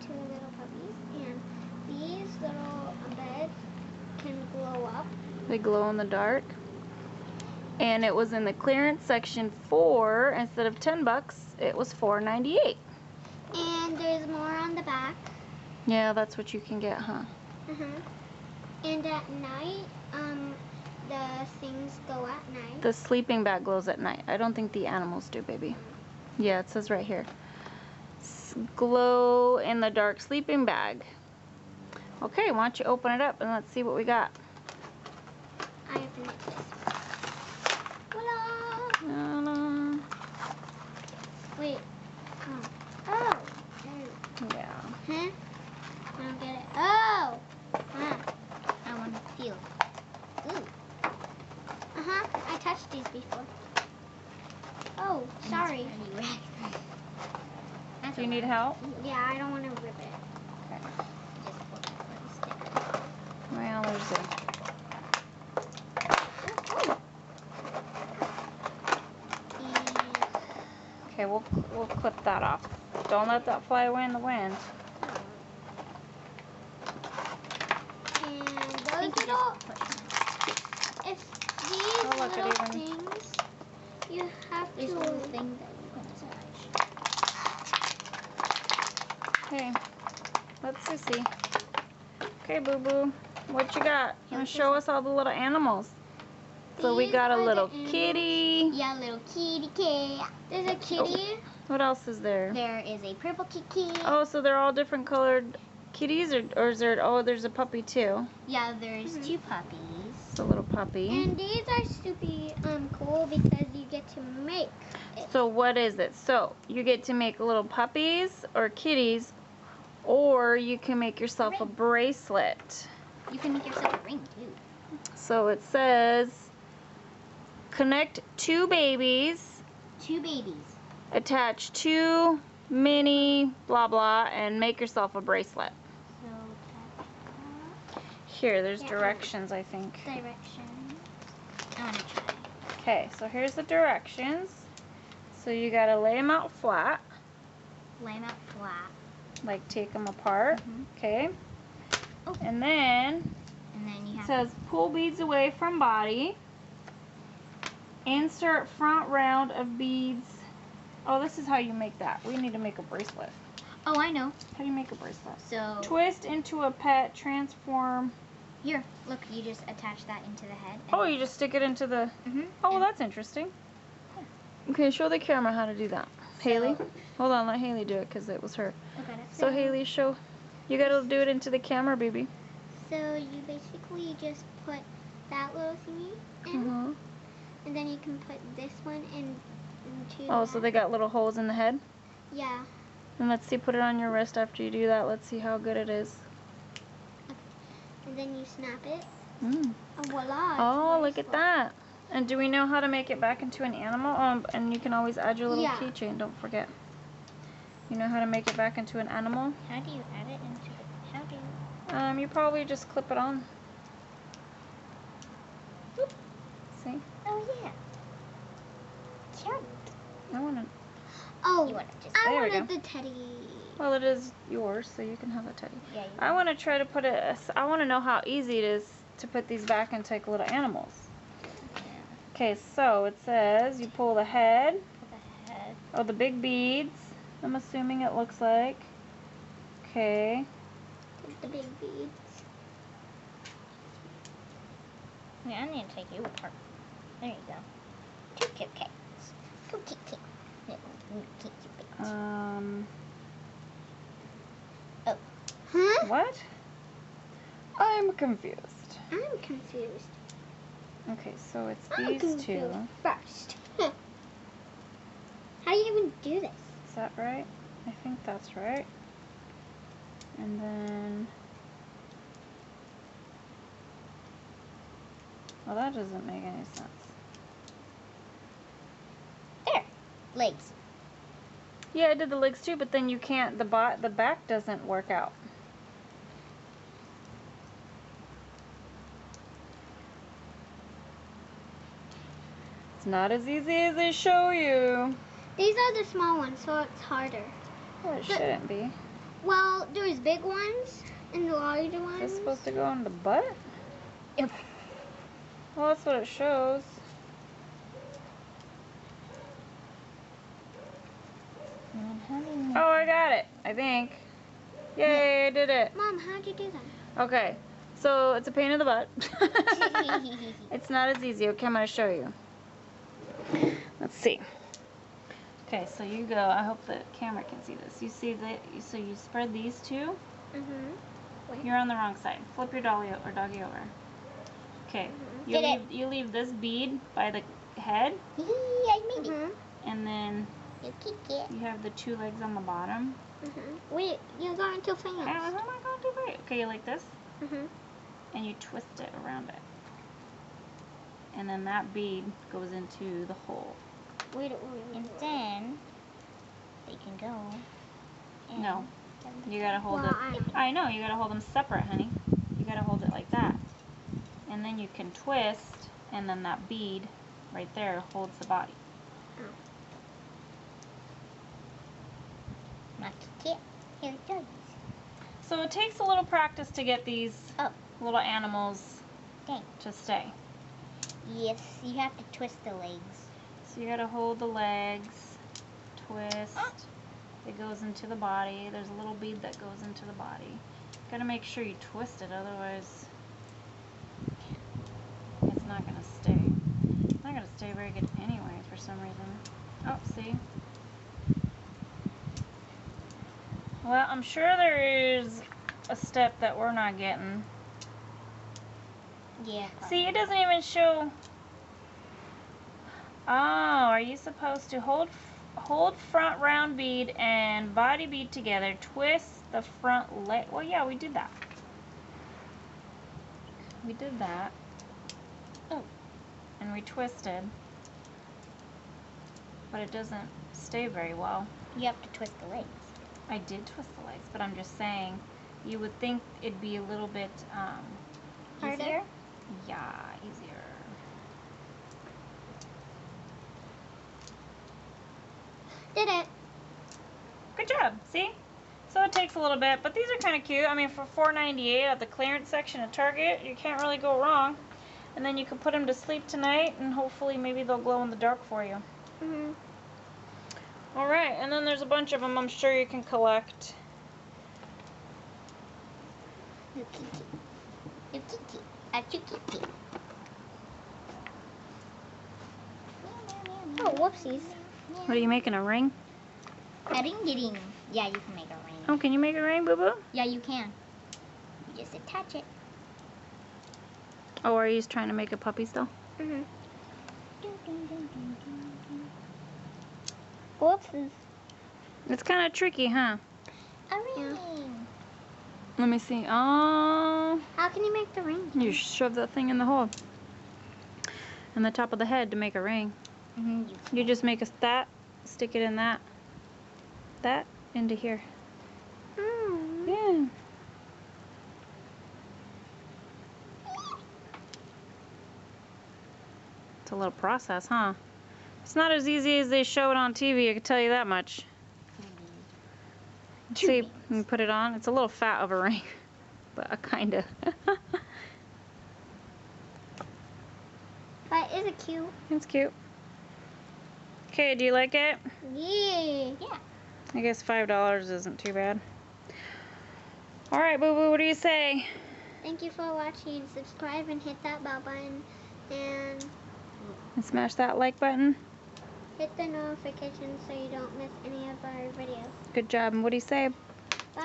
two little puppies, and these little beds can glow up. They glow in the dark. And it was in the clearance section for, instead of $10, it was $4.98. And there's more on the back. Yeah, that's what you can get, huh? And at night, the things go at night. The sleeping bag glows at night. I don't think the animals do, baby. Yeah, it says right here. Glow in the dark sleeping bag. Okay, why don't you open it up and let's see what we got. I opened it this way. Voila! Wait. Oh. Yeah. Huh? I don't get it. Oh! I want to feel it. Ooh. I touched these before. Oh, sorry. Do you need help? Yeah, I don't want to rip it. Okay. Just pull that little sticker. Well, there's a... Okay, we'll clip that off. Don't let that fly away in the wind. And those little... If these little things, you have to... This little thing that you can attach. Okay, let's see. Okay, boo-boo, what you got? You want to show us all the little animals? So we got a little kitty. Yeah, little kitty cat. There's a kitty. Oh. What else is there? There is a purple kitty. Oh, so they're all different colored kitties, or is there? Oh, there's a puppy too. Yeah, there's two puppies. It's a little puppy. And these are super cool because you get to make it. So what is it? So you get to make little puppies or kitties, or you can make yourself a bracelet. You can make yourself a ring too. So it says, connect two babies. Two babies. Attach two mini blah blah and make yourself a bracelet. So Here, there's directions, I think. directions. I want to try. Okay, so here's the directions. So you gotta lay them out flat. Lay them out flat. Like take them apart. Okay. Oh. And then You it have says pull beads away from body. Insert front round of beads. Oh, this is how you make that. We need to make a bracelet. Oh, I know. How do you make a bracelet? So Twist into a pet, transform. here, look, you just attach that into the head. Oh, you just stick it into the... Oh, well, that's interesting. Okay, show the camera how to do that. Haley? Hold on, let Haley do it because it was her. Okay. So, Haley, show... You gotta do it into the camera, baby. So you basically just put that little thingy in, and then you can put this one into Oh, so they got little holes in the head? Yeah. And let's see, put it on your wrist after you do that. Let's see how good it is. Okay. And then you snap it. Mm. And voila. Oh, look at that. And do we know how to make it back into an animal? And you can always add your little keychain, don't forget. You know how to make it back into an animal? How do you add it into it? How do you... You probably just clip it on. Boop. See? Oh, yeah. Cute. I want to... Oh, There we I wanted go. the teddy. Well, it is yours, so you can have a teddy. Yeah, I want to try to put it... I want to know how easy it is to put these back into like little animals. Okay, so it says you pull the head. The head. Oh, the big beads. I'm assuming it looks like. Okay. The big beads. Yeah, I need to take you apart. There you go. Two Kit Kats. Two Kit Kats. Oh. Huh? What? I'm confused. I'm confused. Okay, so it's these two. First. How do you even do this? Is that right? I think that's right. And then... Well, that doesn't make any sense. There. Legs. Yeah, I did the legs too, but then you can't, the back doesn't work out. It's not as easy as they show you. These are the small ones, so it's harder. Well, it shouldn't be. Well, there's big ones and the larger Is ones. this supposed to go in the butt? Yep. Well, that's what it shows. Oh, I got it, I think. Yay, I did it. Mom, how'd you do that? Okay, so it's a pain in the butt. It's not as easy. Okay, I'm going to show you. Let's see. Okay, so you go. I hope the camera can see this. You see that? So you spread these two. You're on the wrong side. Flip your doggy over. Okay. You leave this bead by the head, I made it. and then You kick it. you have the two legs on the bottom. Wait, you're going too fast. I'm not going too far. Okay, you like this, and you twist it around it, and then that bead goes into the hole. Wait. And then they can go. And No, you gotta hold Well, it. I know, you gotta hold them separate, honey. You gotta hold it like that, and then you can twist, and then that bead right there holds the body. Not kick it. Here it goes. So it takes a little practice to get these little animals Dang. to stay. Yes, you have to twist the legs. So you gotta hold the legs, twist. It goes into the body. There's a little bead that goes into the body. Gotta make sure you twist it, otherwise it's not gonna stay. It's not gonna stay very good anyway for some reason. Oh, see? Well, I'm sure there is a step that we're not getting. Yeah. See, it doesn't even show. Oh, are you supposed to hold front round bead and body bead together, twist the front leg? Well, yeah, we did that. We did that. Oh. And we twisted. But it doesn't stay very well. You have to twist the legs. I did twist the legs, but I'm just saying, you would think it'd be a little bit Harder? easier. Yeah, easier. Did it. Good job. See? So it takes a little bit, but these are kind of cute. I mean, for $4.98 at the clearance section at Target, you can't really go wrong. And then you can put them to sleep tonight, and hopefully maybe they'll glow in the dark for you. All right, and then there's a bunch of them I'm sure you can collect. You kick it. You kick it. I kick it. Oh, whoopsies. What are you making, a ring? A ring-a-ding. Yeah, you can make a ring. Oh, can you make a ring, Boo-Boo? Yeah, you can. You just attach it. Oh, are you just trying to make a puppy still? Whoopsies. It's kind of tricky, huh? A ring. Let me see. Oh, How can you make the ring? you shove that thing in the hole. In the top of the head to make a ring. You just make that, stick it in that into here. Yeah. It's a little process, huh? It's not as easy as they show it on TV, I can tell you that much. See, you put it on. It's a little fat of a ring, but kinda. But is it cute? It's cute. Okay, do you like it? Yeah. I guess $5 isn't too bad. All right, Boo-Boo, what do you say? Thank you for watching. Subscribe and hit that bell button. And And smash that like button. hit the notifications so you don't miss any of our videos. Good job. And what do you say? Bye.